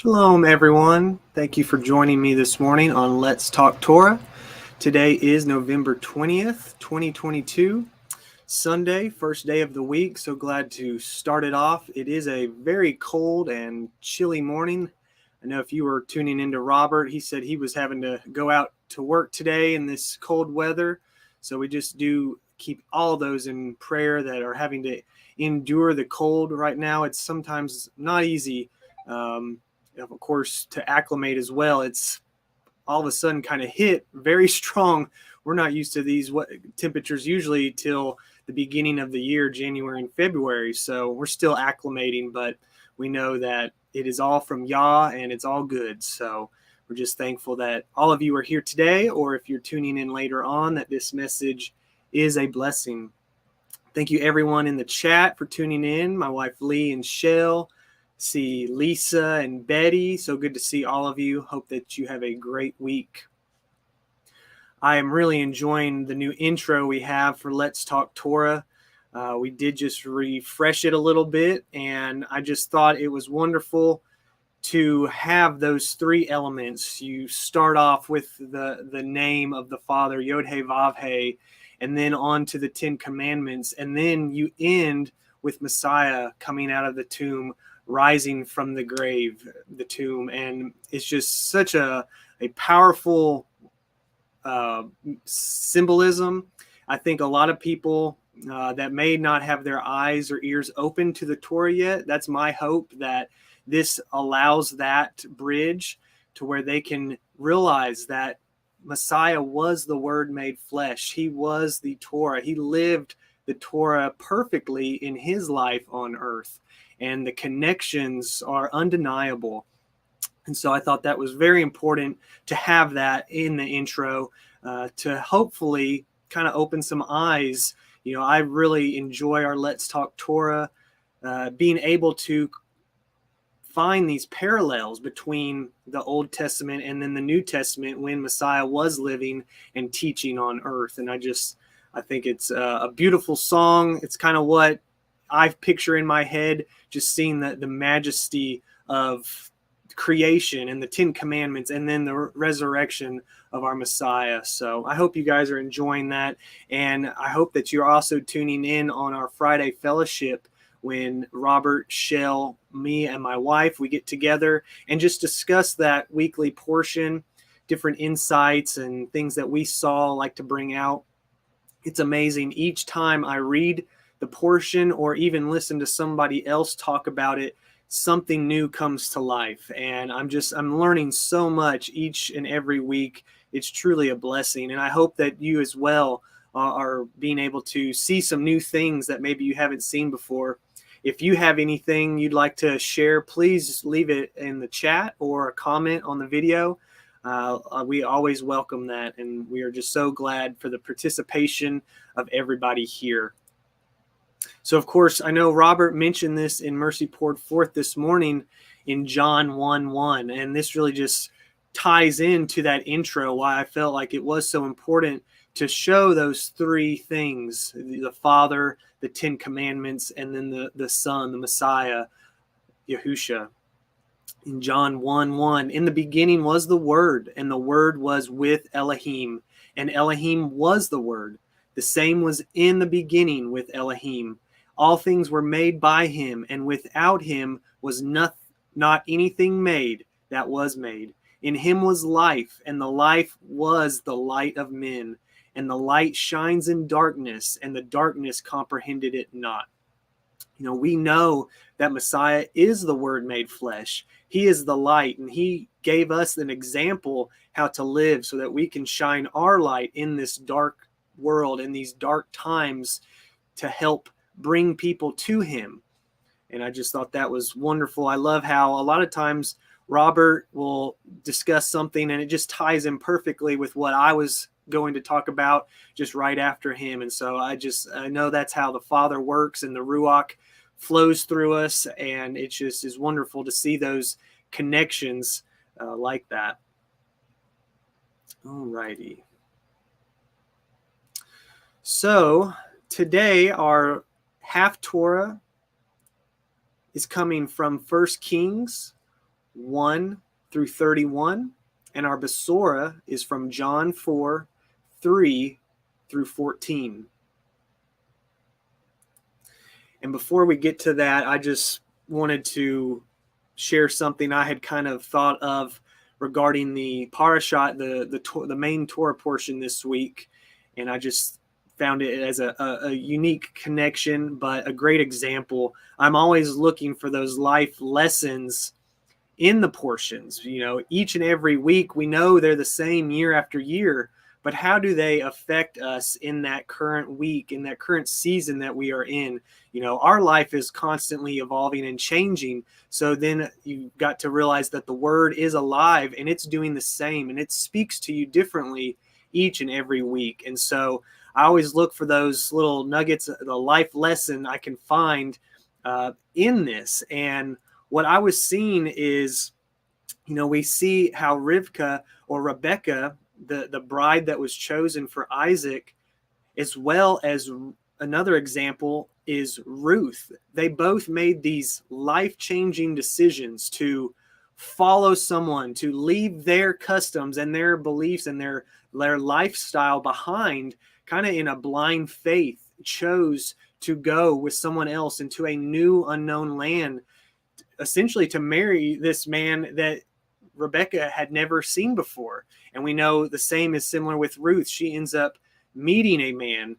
Shalom, everyone. Thank you for joining me this morning on Let's Talk Torah. Today is November 20th, 2022, Sunday, first day of the week. So glad to start it off. It is a very cold and chilly morning. I know if you were tuning into Robert, he said he was having to go out to work today in this cold weather. So we just do keep all those in prayer that are having to endure the cold right now. It's sometimes not easy. Of course, to acclimate as well. It's all of a sudden kind of hit very strong. We're not used to these temperatures usually till the beginning of the year, January and February. So we're still acclimating, but we know that it is all from Yah and it's all good. So we're just thankful that all of you are here today, or if you're tuning in later on, that this message is a blessing. Thank you everyone in the chat for tuning in. My wife Lee and Shell. See Lisa and Betty. So good to see all of you. Hope that you have a great week. I am really enjoying the new intro we have for Let's Talk Torah. We did just refresh it a little bit, and I just thought it was wonderful to have those three elements. You start off with the name of the Father, yhvh, and then on to the Ten Commandments, and then you end with Messiah coming out of the tomb, rising from the grave, the tomb. And it's just such a powerful symbolism. I think a lot of people that may not have their eyes or ears open to the Torah yet, that's my hope, that this allows that bridge to where they can realize that Messiah was the Word made flesh. He was the Torah. He lived the Torah perfectly in his life on earth. And the connections are undeniable. And so I thought that was very important to have that in the intro to hopefully kind of open some eyes. You know, I really enjoy our Let's Talk Torah, being able to find these parallels between the Old Testament and then the New Testament when Messiah was living and teaching on earth. And I think it's a beautiful song. It's kind of what I picture in my head, just seeing the majesty of creation and the Ten Commandments and then the resurrection of our Messiah. So I hope you guys are enjoying that. And I hope that you're also tuning in on our Friday fellowship when Robert, Shell, me, and my wife, we get together and just discuss that weekly portion, different insights and things that we saw, like to bring out. It's amazing. Each time I read the portion or even listen to somebody else talk about it, something new comes to life. And I'm learning so much each and every week. It's truly a blessing. And I hope that you as well are being able to see some new things that maybe you haven't seen before. If you have anything you'd like to share, please leave it in the chat or a comment on the video. We always welcome that, and we are just so glad for the participation of everybody here. So, of course, I know Robert mentioned this in Mercy Poured Forth this morning in John 1:1, and this really just ties into that intro, why I felt like it was so important to show those three things: the Father, the Ten Commandments, and then the Son, the Messiah, Yahusha. In John 1:1, in the beginning was the Word, and the Word was with Elohim, and Elohim was the Word. The same was in the beginning with Elohim. All things were made by him, and without him was not anything made that was made. In him was life, and the life was the light of men. And the light shines in darkness, and the darkness comprehended it not. You know, we know that Messiah is the Word made flesh. He is the light, and he gave us an example how to live so that we can shine our light in this dark world, in these dark times, to help bring people to him. And I just thought that was wonderful. I love how a lot of times Robert will discuss something and it just ties in perfectly with what I was going to talk about just right after him. And so I know that's how the Father works, and the Ruach flows through us, and it just is wonderful to see those connections like that. All righty. So today our Haftarah is coming from 1 Kings 1 through 31. And our Besorah is from John 4, 3 through 14. And before we get to that, I just wanted to share something I had kind of thought of regarding the parashat, the main Torah portion this week. And I just found it as a unique connection, but a great example. I'm always looking for those life lessons in the portions. Each and every week, we know they're the same year after year, but how do they affect us in that current week, in that current season that we are in? Our life is constantly evolving and changing. So then you've got to realize that the word is alive and it's doing the same, and it speaks to you differently each and every week. And so I always look for those little nuggets, the life lesson I can find in this. And what I was seeing is, we see how Rivka or Rebecca, the bride that was chosen for Isaac, as well as another example is Ruth. They both made these life-changing decisions to follow someone, to leave their customs and their beliefs and their lifestyle behind, kind of in a blind faith, chose to go with someone else into a new unknown land, essentially to marry this man that Rebecca had never seen before. And we know the same is similar with Ruth. She ends up meeting a man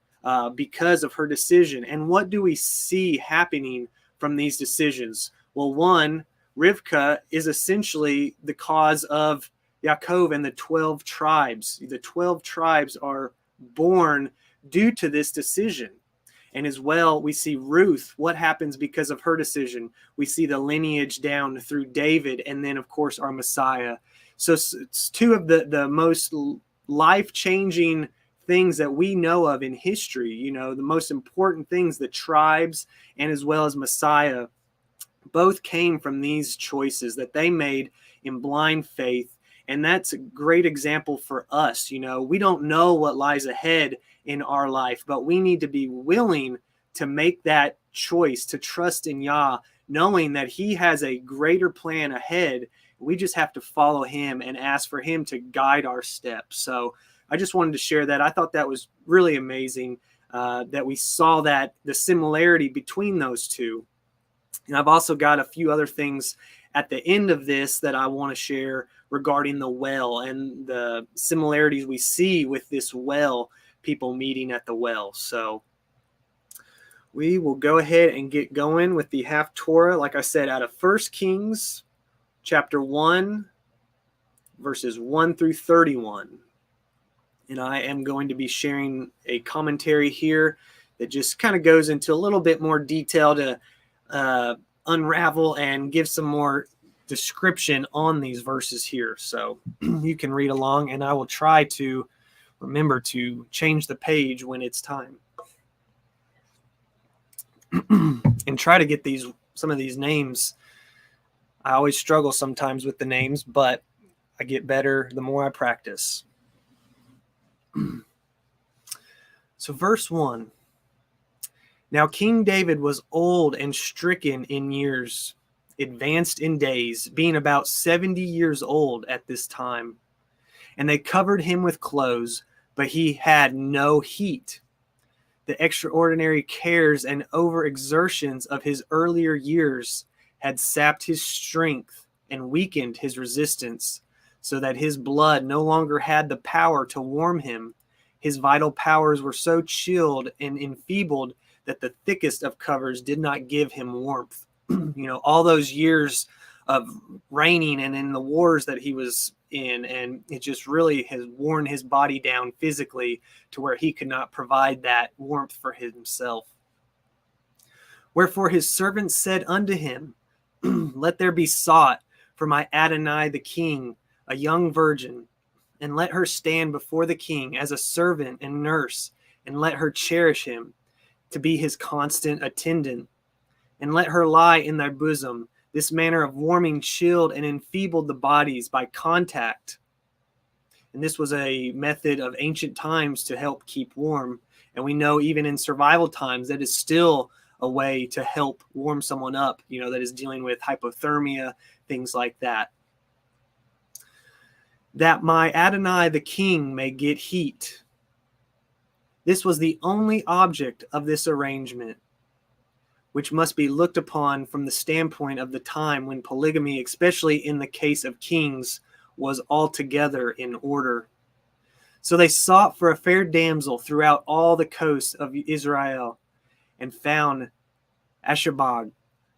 because of her decision. And what do we see happening from these decisions? Well, one, Rivka is essentially the cause of Yaakov and the 12 tribes. The 12 tribes are born due to this decision. And as well, we see Ruth, what happens because of her decision. We see the lineage down through David, and then, of course, our Messiah. So it's two of the most life-changing things that we know of in history. The most important things, the tribes and as well as Messiah, both came from these choices that they made in blind faith. And that's a great example for us. We don't know what lies ahead in our life, but we need to be willing to make that choice, to trust in Yah, knowing that he has a greater plan ahead. We just have to follow him and ask for him to guide our steps. So I just wanted to share that. I thought that was really amazing that we saw that the similarity between those two. And I've also got a few other things at the end of this that I want to share regarding the well and the similarities we see with this well, people meeting at the well. So we will go ahead and get going with the Haftarah, like I said, out of 1 Kings chapter 1, verses 1 through 31. And I am going to be sharing a commentary here that just kind of goes into a little bit more detail to unravel and give some more description on these verses here. So you can read along, and I will try to remember to change the page when it's time. And try to get some of these names. I always struggle sometimes with the names, but I get better the more I practice. So verse 1. Now King David was old and stricken in years, advanced in days, being about 70 years old at this time. And they covered him with clothes, but he had no heat. The extraordinary cares and overexertions of his earlier years had sapped his strength and weakened his resistance, so that his blood no longer had the power to warm him. His vital powers were so chilled and enfeebled that the thickest of covers did not give him warmth. All those years of reigning and in the wars that he was in, and it just really has worn his body down physically to where he could not provide that warmth for himself. Wherefore his servants said unto him, Let there be sought for my Adonai the king a young virgin, and let her stand before the king as a servant and nurse, and let her cherish him, to be his constant attendant, and let her lie in thy bosom. This manner of warming chilled and enfeebled the bodies by contact. And this was a method of ancient times to help keep warm. And we know even in survival times, that is still a way to help warm someone up, that is dealing with hypothermia, things like that. That my Adonai the king may get heat. This was the only object of this arrangement, which must be looked upon from the standpoint of the time when polygamy, especially in the case of kings, was altogether in order. So they sought for a fair damsel throughout all the coasts of Israel, and found Ashabag,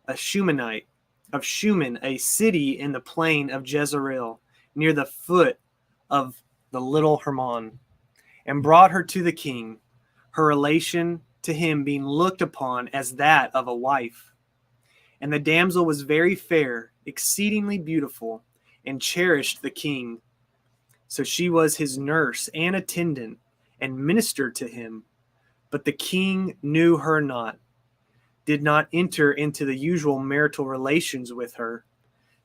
a Shumanite, of Shuman, a city in the plain of Jezreel, near the foot of the little Hermon, and brought her to the king, her relation to him being looked upon as that of a wife. And the damsel was very fair, exceedingly beautiful, and cherished the king. So she was his nurse and attendant, and ministered to him. But the king knew her not, did not enter into the usual marital relations with her.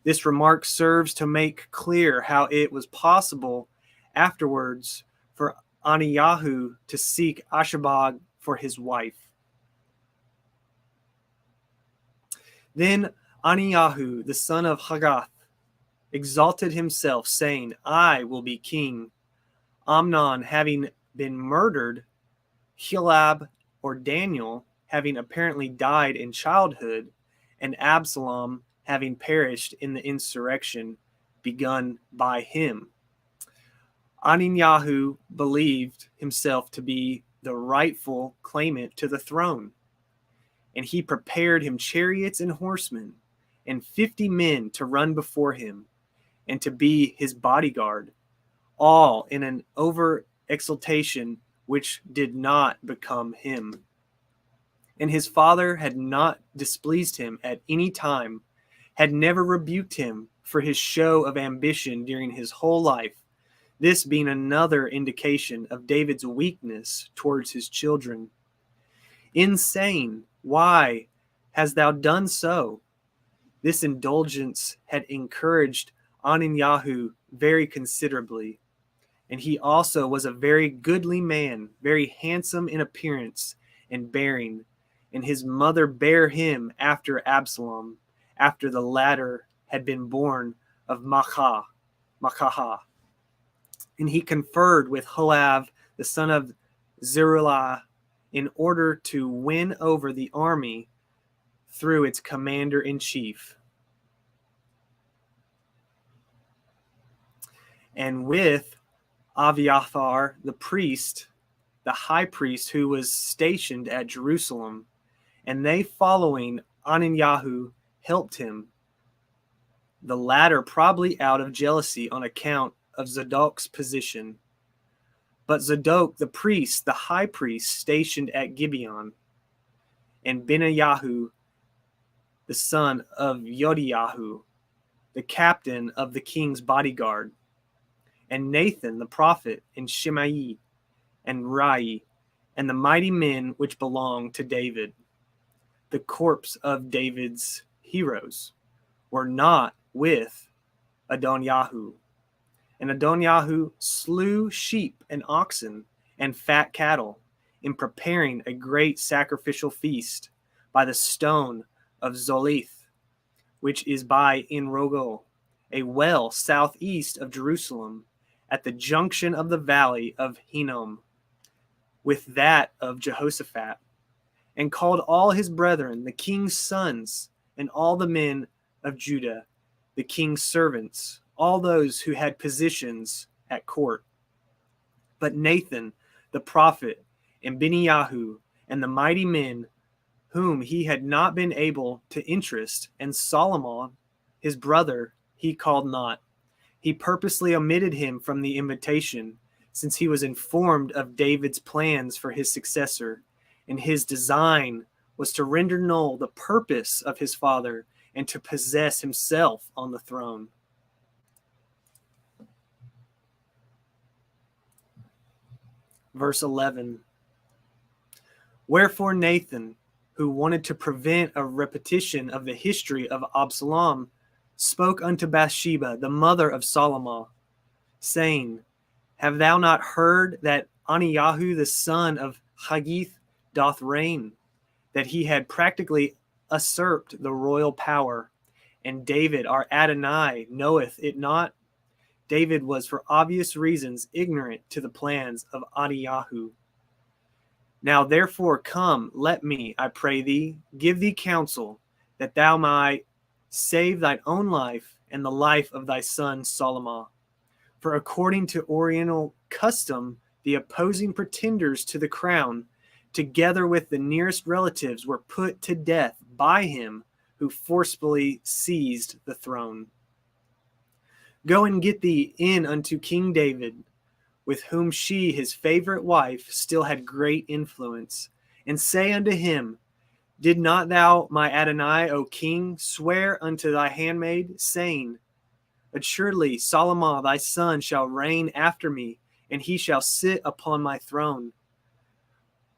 This remark serves to make clear how it was possible afterwards for Aniyahu to seek Ashabag for his wife. Then Aniyahu, the son of Haggath, exalted himself, saying, I will be king. Amnon having been murdered, Hilab or Daniel having apparently died in childhood, and Absalom having perished in the insurrection begun by him. Aniyahu believed himself to be the rightful claimant to the throne, and he prepared him chariots and horsemen, and 50 men to run before him, and to be his bodyguard, all in an over exultation which did not become him. And his father had not displeased him at any time, had never rebuked him for his show of ambition during his whole life, this being another indication of David's weakness towards his children. In saying, why hast thou done so? This indulgence had encouraged Aniyahu very considerably, and he also was a very goodly man, very handsome in appearance and bearing, and his mother bare him after Absalom, after the latter had been born of Maachah. And he conferred with Joab, the son of Zeruiah, in order to win over the army through its commander-in-chief. And with Abiathar, the priest, the high priest who was stationed at Jerusalem, and they following Aniyahu helped him, the latter probably out of jealousy on account of Zadok's position. But Zadok, the priest, the high priest, stationed at Gibeon, and Benayahu, the son of Yodiyahu, the captain of the king's bodyguard, and Nathan, the prophet, and Shimei, and Rai, and the mighty men which belonged to David, the corpse of David's heroes, were not with Adoniyahu. And Adoniyahu slew sheep and oxen and fat cattle in preparing a great sacrificial feast by the stone of Zolith, which is by Enrogel, a well southeast of Jerusalem, at the junction of the valley of Hinnom with that of Jehoshaphat, and called all his brethren, the king's sons, and all the men of Judah, the king's servants, all those who had positions at court. But Nathan, the prophet, and Benayahu, and the mighty men whom he had not been able to interest, and Solomon, his brother, he called not. He purposely omitted him from the invitation, since he was informed of David's plans for his successor, and his design was to render null the purpose of his father and to possess himself on the throne. Verse 11. Wherefore Nathan, who wanted to prevent a repetition of the history of Absalom, spoke unto Bathsheba, the mother of Solomon, saying, Have thou not heard that Aniyahu, the son of Haggith, doth reign, that he had practically usurped the royal power, and David our Adonai knoweth it not? David was for obvious reasons ignorant to the plans of Adonijah. Now therefore come, let me, I pray thee, give thee counsel, that thou might save thine own life and the life of thy son Solomon. For according to Oriental custom, the opposing pretenders to the crown, together with the nearest relatives, were put to death by him who forcibly seized the throne. Go and get thee in unto King David, with whom she, his favorite wife, still had great influence, and say unto him, Did not thou, my Adonai, O king, swear unto thy handmaid, saying, Assuredly Solomon thy son shall reign after me, and he shall sit upon my throne.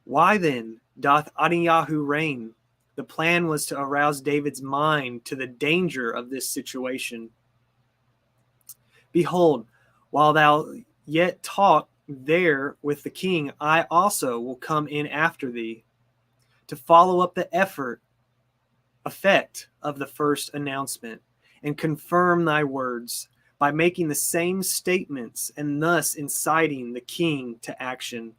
Why then doth Adonijah reign? The plan was to arouse David's mind to the danger of this situation. Behold, while thou yet talk there with the king, I also will come in after thee, to follow up the effect of the first announcement, and confirm thy words by making the same statements, and thus inciting the king to action.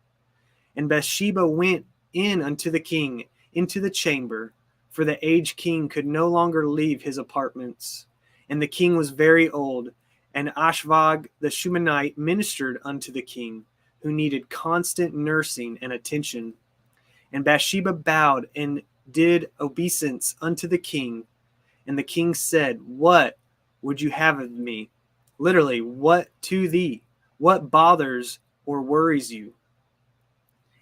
And Bathsheba went in unto the king into the chamber, for the aged king could no longer leave his apartments, and the king was very old. And Ashvag the Shumanite ministered unto the king, who needed constant nursing and attention. And Bathsheba bowed and did obeisance unto the king. And the king said, What would you have of me? Literally, what to thee? What bothers or worries you?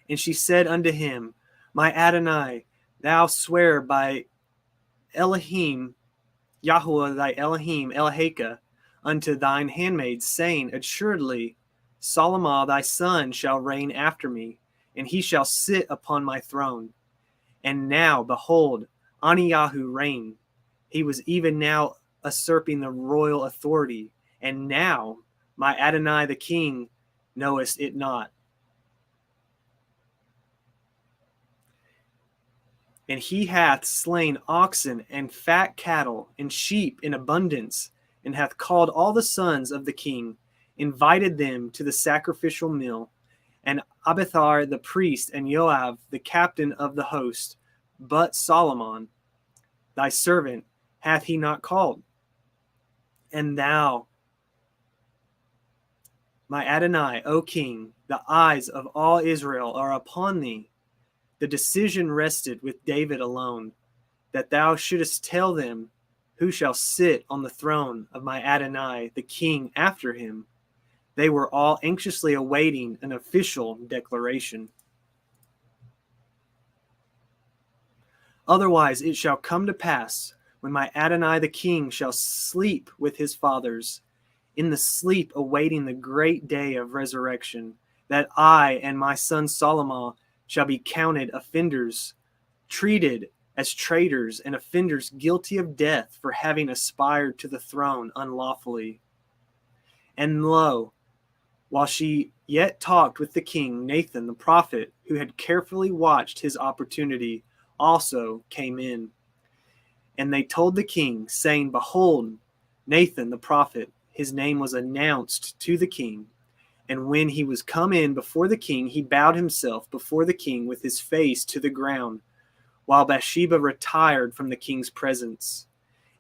And she said unto him, My Adonai, thou swear by Elohim, yahuah thy Elohim, Eloheka, unto thine handmaid, saying, Assuredly, Solomon thy son shall reign after me, and he shall sit upon my throne. And now, behold, Adonijah reigned. He was even now usurping the royal authority. And now, my Adonai the king, knowest it not. And he hath slain oxen and fat cattle and sheep in abundance, and hath called all the sons of the king, invited them to the sacrificial meal, and Abiathar the priest and Joab the captain of the host. But Solomon, thy servant, hath he not called. And thou, my Adonai, O king, the eyes of all Israel are upon thee. The decision rested with David alone, that thou shouldest tell them who shall sit on the throne of my Adonai, the king, after him. They were all anxiously awaiting an official declaration. Otherwise it shall come to pass, when my Adonai the king shall sleep with his fathers, in the sleep awaiting the great day of resurrection, that I and my son Solomon shall be counted offenders, treated as traitors and offenders guilty of death for having aspired to the throne unlawfully. And lo, while she yet talked with the king, Nathan the prophet, who had carefully watched his opportunity, also came in. And they told the king, saying, Behold, Nathan the prophet. His name was announced to the king. And when he was come in before the king, he bowed himself before the king with his face to the ground, while Bathsheba retired from the king's presence.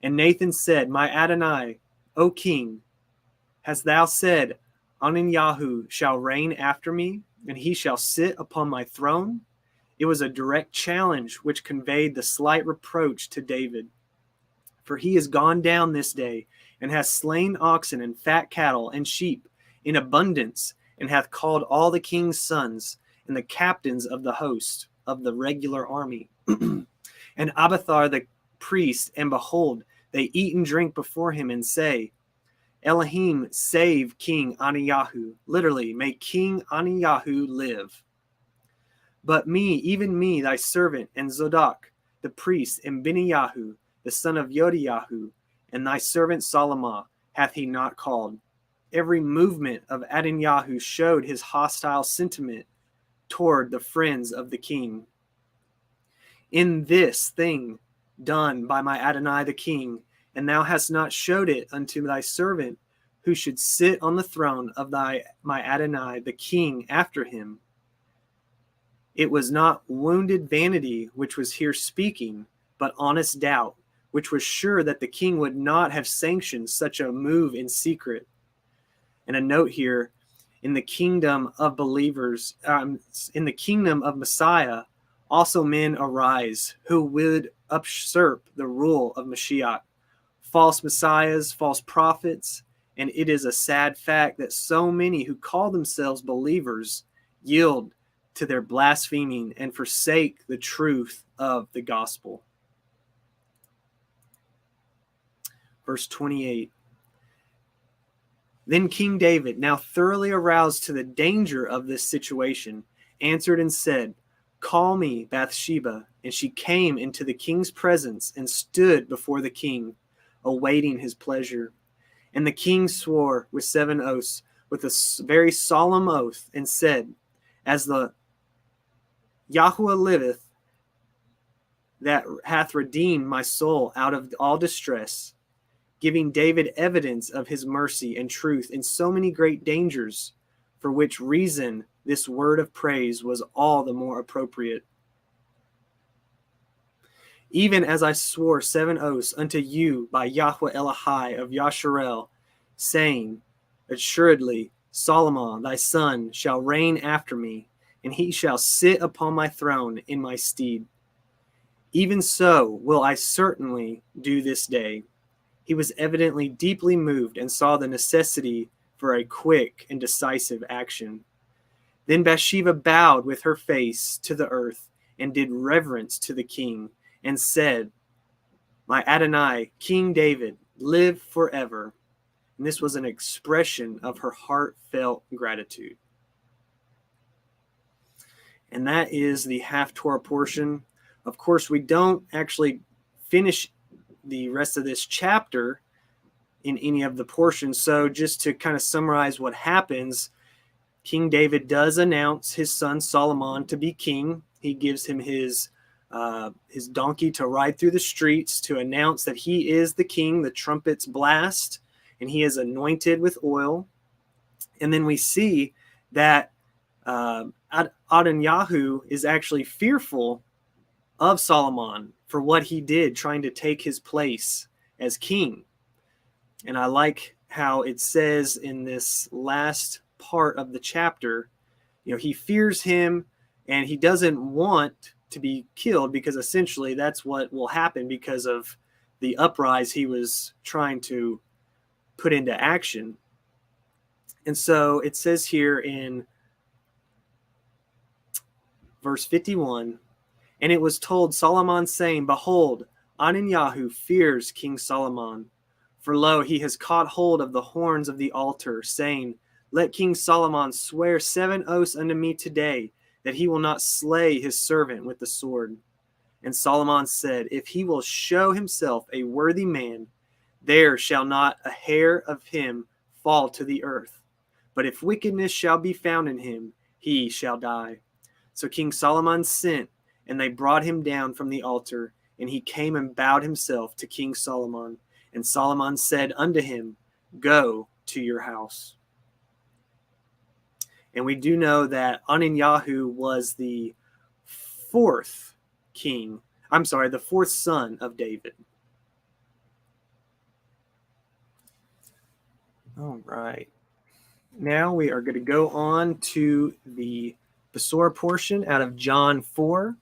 And Nathan said, My Adonai, O king, hast thou said, Adonijah shall reign after me, and he shall sit upon my throne? It was a direct challenge which conveyed the slight reproach to David. For he is gone down this day, and hath slain oxen and fat cattle and sheep in abundance, and hath called all the king's sons and the captains of the host of the regular army, and Abiathar the priest, and behold, they eat and drink before him, and say, Elohim, save King Adonijah. Literally, may King Adonijah live. But me, even me, thy servant, and Zadok, the priest, and Benaiah, the son of Yodiah, and thy servant Solomon, hath he not called. Every movement of Adonijah showed his hostile sentiment toward the friends of the king. In this thing done by my Adonai the king, and thou hast not showed it unto thy servant, who should sit on the throne of my Adonai, the king, after him. It was not wounded vanity which was here speaking, but honest doubt, which was sure that the king would not have sanctioned such a move in secret. And a note here, in the kingdom of believers, in the kingdom of Messiah, also men arise who would usurp the rule of Mashiach, false messiahs, false prophets, and it is a sad fact that so many who call themselves believers yield to their blaspheming and forsake the truth of the gospel. Verse 28. Then King David, now thoroughly aroused to the danger of this situation, answered and said, Call me Bathsheba. And she came into the king's presence and stood before the king, awaiting his pleasure. And the king swore with 7 oaths, with a very solemn oath, and said, As the yahuah liveth, that hath redeemed my soul out of all distress, giving David evidence of his mercy and truth in so many great dangers, for which reason this word of praise was all the more appropriate. Even as I swore 7 oaths unto you by Yahweh Elohai of Yasharel, saying, Assuredly, Solomon thy son shall reign after me, and he shall sit upon my throne in my stead. Even so will I certainly do this day. He was evidently deeply moved and saw the necessity for a quick and decisive action. Then Bathsheba bowed with her face to the earth and did reverence to the king and said, My Adonai, King David, live forever. And this was an expression of her heartfelt gratitude. And that is the Haftarah portion. Of course, we don't actually finish the rest of this chapter in any of the portions. So just to kind of summarize what happens, King David does announce his son Solomon to be king. He gives him his donkey to ride through the streets to announce that he is the king. The trumpets blast, and he is anointed with oil. And then we see that Adonyahu is actually fearful of Solomon for what he did, trying to take his place as king. And I like how it says in this last part of the chapter, he fears him and he doesn't want to be killed, because essentially that's what will happen because of the uprise he was trying to put into action. And so it says here in verse 51, And it was told Solomon, saying, Behold, Adonyahu fears King Solomon. For lo, he has caught hold of the horns of the altar, saying, Let King Solomon swear 7 oaths unto me today, that he will not slay his servant with the sword. And Solomon said, If he will show himself a worthy man, there shall not a hair of him fall to the earth. But if wickedness shall be found in him, he shall die. So King Solomon sent, and they brought him down from the altar, and he came and bowed himself to King Solomon. And Solomon said unto him, Go to your house. And we do know that Adonyahu was the fourth son of David. All right. Now we are going to go on to the Besorah portion out of John 4,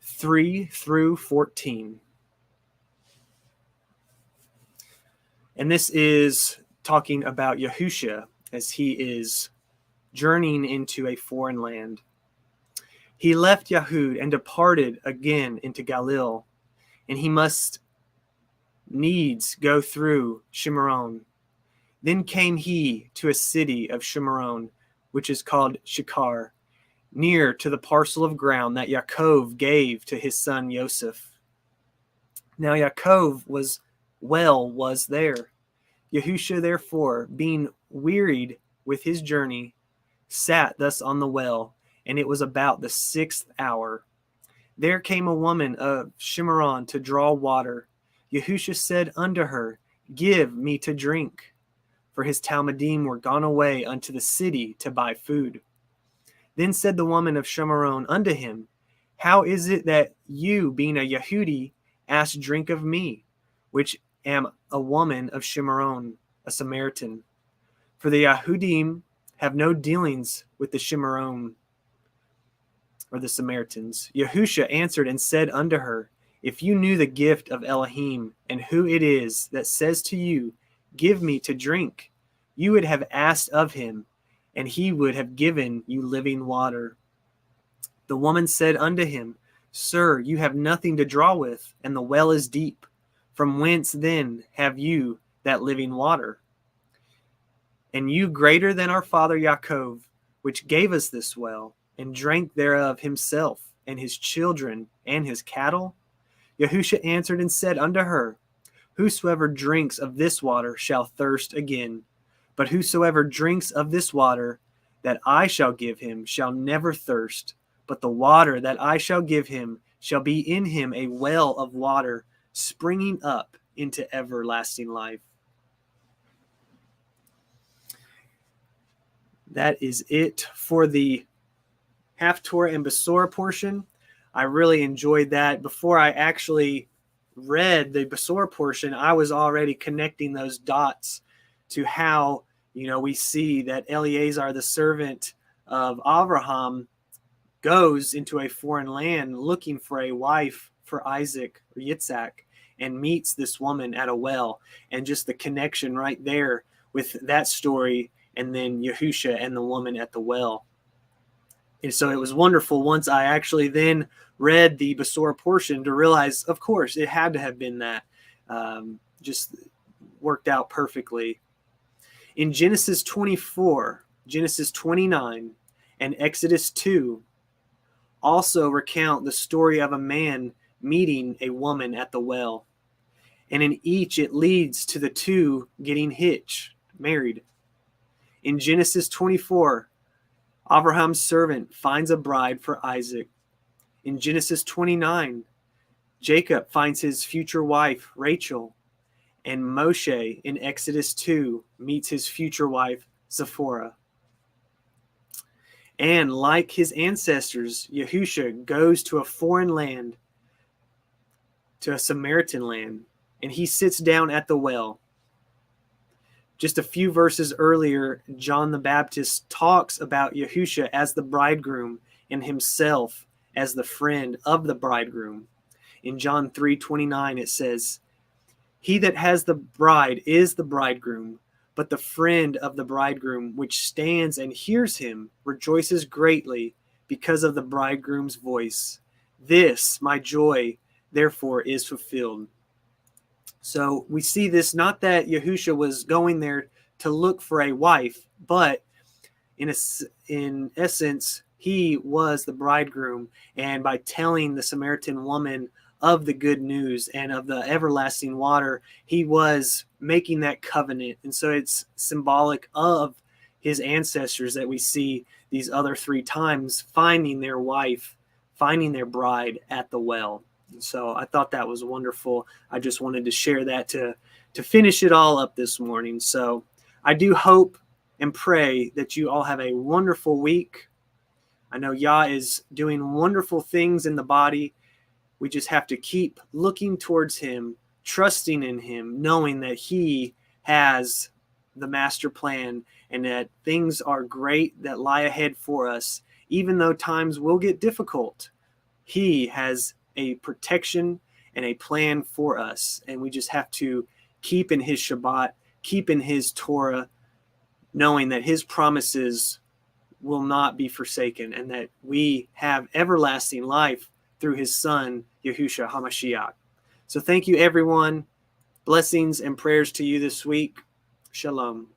3 through 14. And this is talking about Yahusha as he is journeying into a foreign land. He left Yahud and departed again into Galilee, and he must needs go through Shimeron. Then came he to a city of Shimeron, which is called Sychar, near to the parcel of ground that Yaakov gave to his son Joseph. Now Yaakov was there. Yahusha, therefore, being wearied with his journey, sat thus on the well, and it was about the 6th hour. There came a woman of Shimeron to draw water. Yahusha said unto her, Give me to drink. For his talmidim were gone away unto the city to buy food. Then said the woman of Shemaron unto him, How is it that you, being a Yehudi, ask drink of me, which am a woman of Shemaron, a Samaritan? For the Yahudim have no dealings with the Shemaron, or the Samaritans. Yahusha answered and said unto her, If you knew the gift of Elohim, and who it is that says to you, Give me to drink, you would have asked of him, and he would have given you living water. The woman said unto him, Sir, you have nothing to draw with, and the well is deep. From whence then have you that living water? And you greater than our father Yaakov, which gave us this well, and drank thereof himself, and his children, and his cattle? Yahusha answered and said unto her, Whosoever drinks of this water shall thirst again. But whosoever drinks of this water that I shall give him shall never thirst. But the water that I shall give him shall be in him a well of water, springing up into everlasting life. That is it for the Haftarah and Besorah portion. I really enjoyed that. Before I actually read the Besorah portion, I was already connecting those dots to how, we see that Eliezer, the servant of Abraham, goes into a foreign land looking for a wife for Isaac or Yitzhak, and meets this woman at a well. And just the connection right there with that story, and then Yahusha and the woman at the well. And so it was wonderful once I actually then read the Besorah portion to realize, of course, it had to have been that. Just worked out perfectly. In Genesis 24, Genesis 29, and Exodus 2 also recount the story of a man meeting a woman at the well. And in each, it leads to the two getting hitched, married. In Genesis 24, Abraham's servant finds a bride for Isaac. In Genesis 29, Jacob finds his future wife, Rachel. And Moshe, in Exodus 2, meets his future wife, Zipporah. And like his ancestors, Yahusha goes to a foreign land, to a Samaritan land, and he sits down at the well. Just a few verses earlier, John the Baptist talks about Yahusha as the bridegroom and himself as the friend of the bridegroom. In John 3:29, it says, He that has the bride is the bridegroom, but the friend of the bridegroom, which stands and hears him, rejoices greatly because of the bridegroom's voice. This, my joy, therefore, is fulfilled. So we see this, not that Yahusha was going there to look for a wife, but in essence, he was the bridegroom. And by telling the Samaritan woman of the good news and of the everlasting water, he was making that covenant. And so it's symbolic of his ancestors that we see these other three times finding their wife, finding their bride at the well. And so I thought that was wonderful. I just wanted to share that to finish it all up this morning. So I do hope and pray that you all have a wonderful week. I know Yah is doing wonderful things in the body. We just have to keep looking towards him, trusting in him, knowing that he has the master plan and that things are great that lie ahead for us. Even though times will get difficult, he has a protection and a plan for us. And we just have to keep in his Shabbat, keep in his Torah, knowing that his promises will not be forsaken and that we have everlasting life through his son, Yahusha HaMashiach. So thank you, everyone. Blessings and prayers to you this week. Shalom.